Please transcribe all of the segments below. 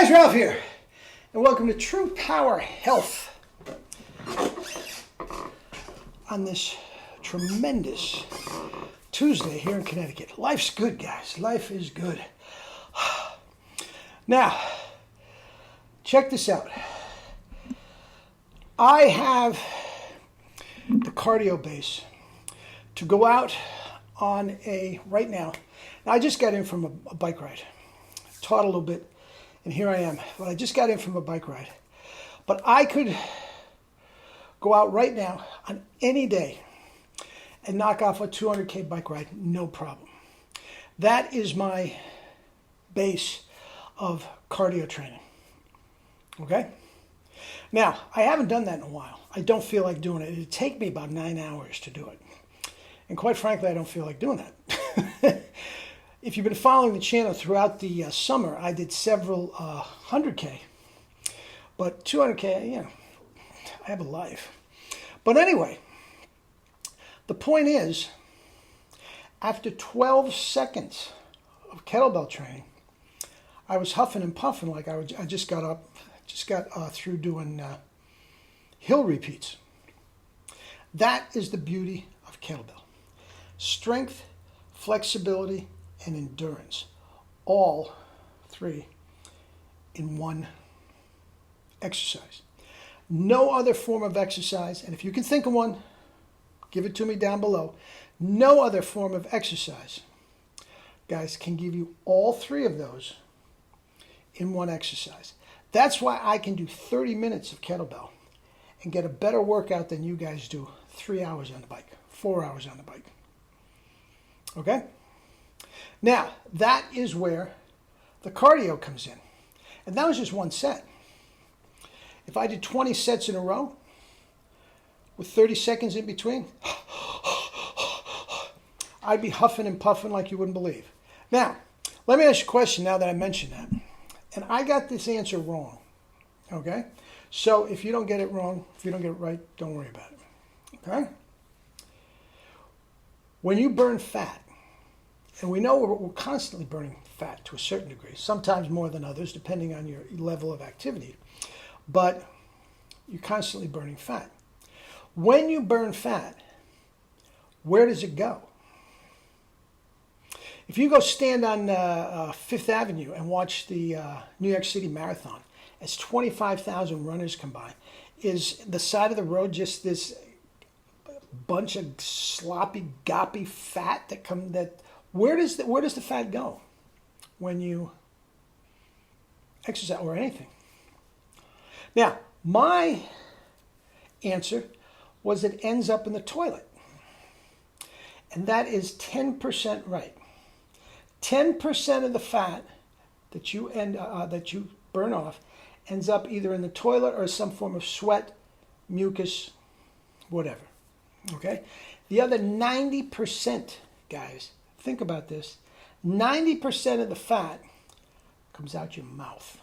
guys, Ralph here, and welcome to True Power Health on this tremendous Tuesday here in Connecticut. Life's good, guys. Life is good. Now, check this out. I have the cardio base to go out on right now. I just got in from a bike ride. Taught a little bit, and here I am. But I just got in from a bike ride. But I could go out right now on any day and knock off a 200K bike ride, no problem. That is my base of cardio training. Okay? Now, I haven't done that in a while. I don't feel like doing it. It'd take me about 9 hours to do it. And quite frankly, I don't feel like doing that. If you've been following the channel throughout the summer, I did several 100K. But 200K, I have a life. But anyway, the point is, after 12 seconds of kettlebell training, I was huffing and puffing like I just got through doing hill repeats. That is the beauty of kettlebell. Strength, flexibility, and endurance, all three in one exercise. No other form of exercise, and if you can think of one, give it to me down below. No other form of exercise, guys, can give you all three of those in one exercise. That's why I can do 30 minutes of kettlebell and get a better workout than you guys do 3 hours on the bike, 4 hours on the bike. Okay? Now, that is where the cardio comes in. And that was just one set. If I did 20 sets in a row with 30 seconds in between, I'd be huffing and puffing like you wouldn't believe. Now, let me ask you a question now that I mentioned that. And I got this answer wrong. Okay? So if you don't get it wrong, if you don't get it right, don't worry about it. Okay? When you burn fat, and we know we're constantly burning fat to a certain degree, sometimes more than others, depending on your level of activity. But you're constantly burning fat. When you burn fat, where does it go? If you go stand on Fifth Avenue and watch the New York City Marathon, as 25,000 runners come by, is the side of the road just this bunch of sloppy, goppy fat where does the fat go when you exercise or anything? Now, my answer was it ends up in the toilet. And that is 10% right. 10% of the fat that you burn off ends up either in the toilet or some form of sweat, mucus, whatever. Okay? The other 90%, guys, think about this. 90% of the fat comes out your mouth.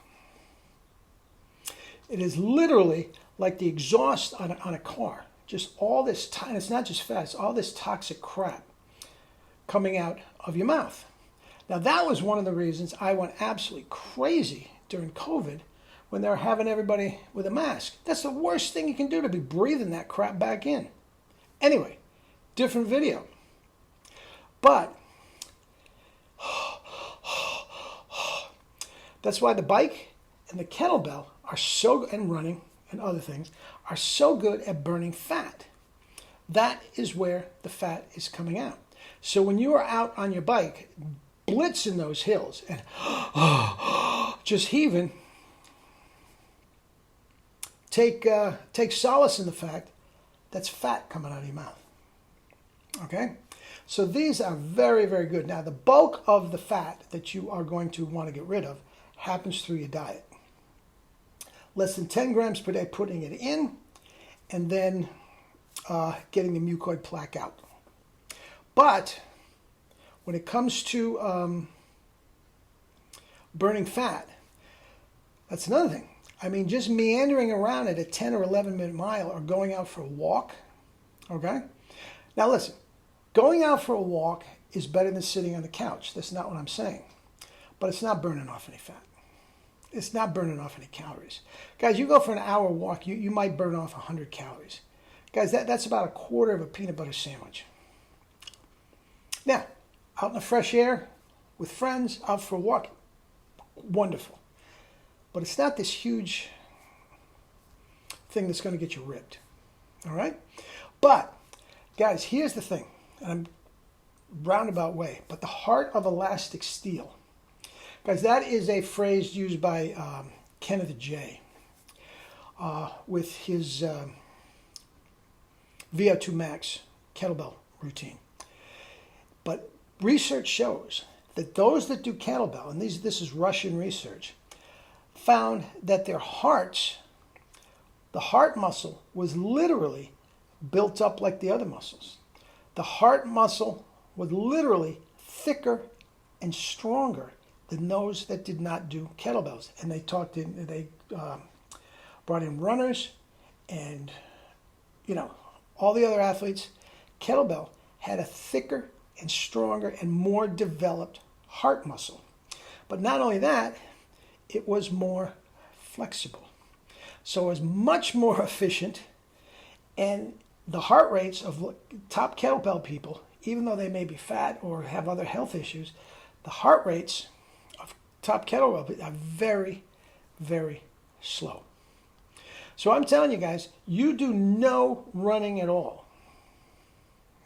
It is literally like the exhaust on a car. Just all this, and it's not just fat, it's all this toxic crap coming out of your mouth. Now, that was one of the reasons I went absolutely crazy during COVID when they were having everybody with a mask. That's the worst thing you can do, to be breathing that crap back in. Anyway, different video. But that's why the bike and the kettlebell and running and other things are so good at burning fat. That is where the fat is coming out. So when you are out on your bike, blitzing those hills and just heaving, take solace in the fact that's fat coming out of your mouth. Okay? So these are very, very good. Now, the bulk of the fat that you are going to want to get rid of happens through your diet. Less than 10 grams per day putting it in, and then getting the mucoid plaque out. But when it comes to burning fat, that's another thing. I mean, just meandering around at a 10 or 11 minute mile or going out for a walk, okay? Now listen, going out for a walk is better than sitting on the couch. That's not what I'm saying. But it's not burning off any fat. It's not burning off any calories. Guys, you go for an hour walk, you might burn off 100 calories. Guys, that's about a quarter of a peanut butter sandwich. Now, out in the fresh air, with friends, out for a walk, wonderful. But it's not this huge thing that's going to get you ripped. All right? But, guys, here's the thing. And I'm roundabout way, but the heart of elastic steel. Guys, that is a phrase used by Kenneth J. With his VO2 max kettlebell routine. But research shows that those that do kettlebell, and this is Russian research, found that their hearts, the heart muscle, was literally built up like the other muscles. The heart muscle was literally thicker and stronger than those that did not do kettlebells. And they brought in runners and, all the other athletes. Kettlebell had a thicker and stronger and more developed heart muscle. But not only that, it was more flexible. So it was much more efficient, and the heart rates of top kettlebell people, even though they may be fat or have other health issues, the heart rates of top kettlebell are very, very slow. So I'm telling you guys, you do no running at all.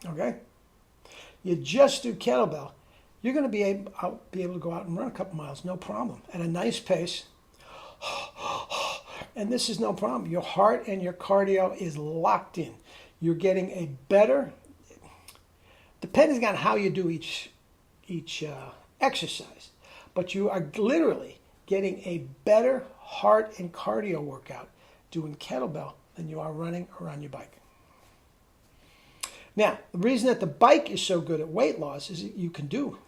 Okay? You just do kettlebell. You're going to be able to go out and run a couple miles, no problem, at a nice pace. And this is no problem. Your heart and your cardio is locked in. You're getting a better, depending on how you do each exercise, but you are literally getting a better heart and cardio workout doing kettlebell than you are running or on your bike. Now, the reason that the bike is so good at weight loss is that you can do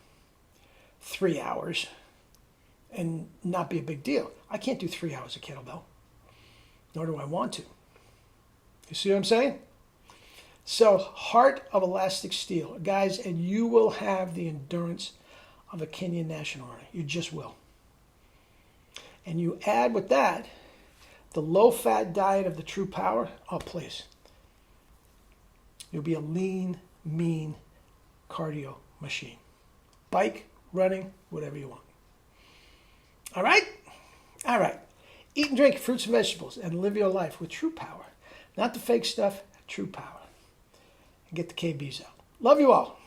3 hours and not be a big deal. I can't do 3 hours of kettlebell, nor do I want to. You see what I'm saying? So, heart of elastic steel, guys, and you will have the endurance of a Kenyan national runner. You just will. And you add with that the low-fat diet of the True Power, oh, please. You'll be a lean, mean cardio machine. Bike, running, whatever you want. All right? All right. Eat and drink fruits and vegetables and live your life with True Power. Not the fake stuff, True Power. And get the KBs out. Love you all.